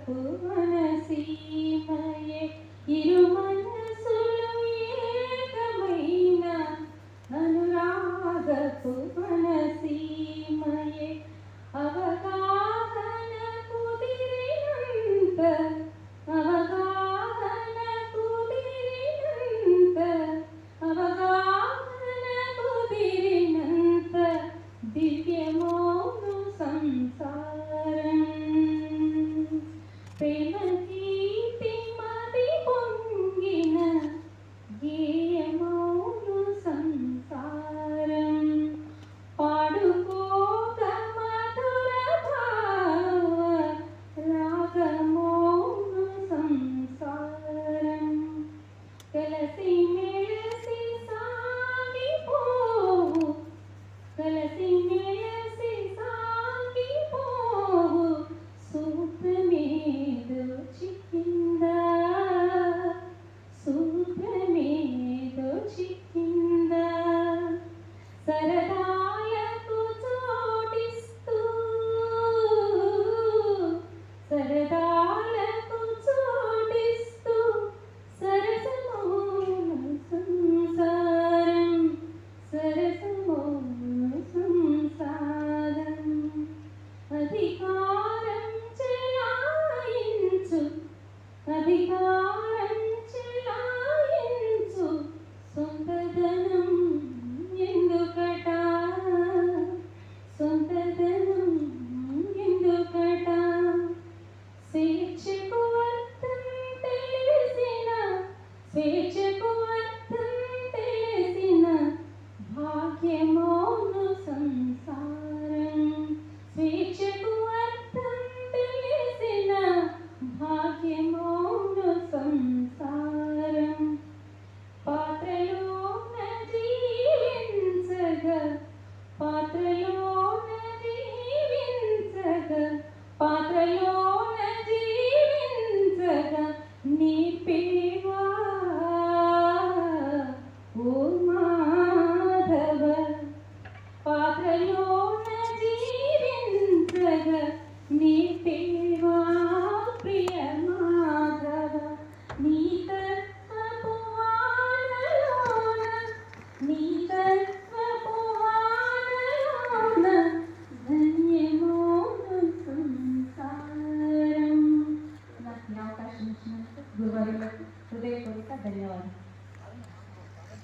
భువన సీమయే ఇరు మనసులు ఏకమైన అనురాగ భువన సీమయే అవగాహన కుదిరినంత అవగాహన కుదిరినంత అవగాహన కుదిరినంత దివ్యమోను సంసారం ప్రేమ కీర్తి మది పొంగిన గేయమోను సంసారం పాడుకోక మధుర భావ రాగమోను సంసారం కలసి మెలసి సాగిపోవు కలసి మెలసి సాగిపోవు సూత్రమేదో చిక్కిందా సూత్రమేదో చిక్కిందా సరదాలకు చోటిస్తూ సరదాలకు చోటిస్తూ సరసమోన సంసారం సరసమోన సంసారం అధికారం చెలాయించు అధికారం చెలాయించు సొంతదనం ఎందుకట సొంతదనం ఎందుకట స్వేచ్ఛకు అర్థం తెలిసిన స్వేచ్ఛకు అర్థం తెలిసిన భాగ్యమోను సంసారం స్వేచ్ఛకు అర్థం తెలిసిన భాగ్యమోను సంసారం పాత్రలోన జీవించగా పాత్రలోన జీవించగా పాత్రలోన జీవించగా నీపేవా ఓ మాధవ పాత్రలోన జీవించగా నీపేవా ప్రియమా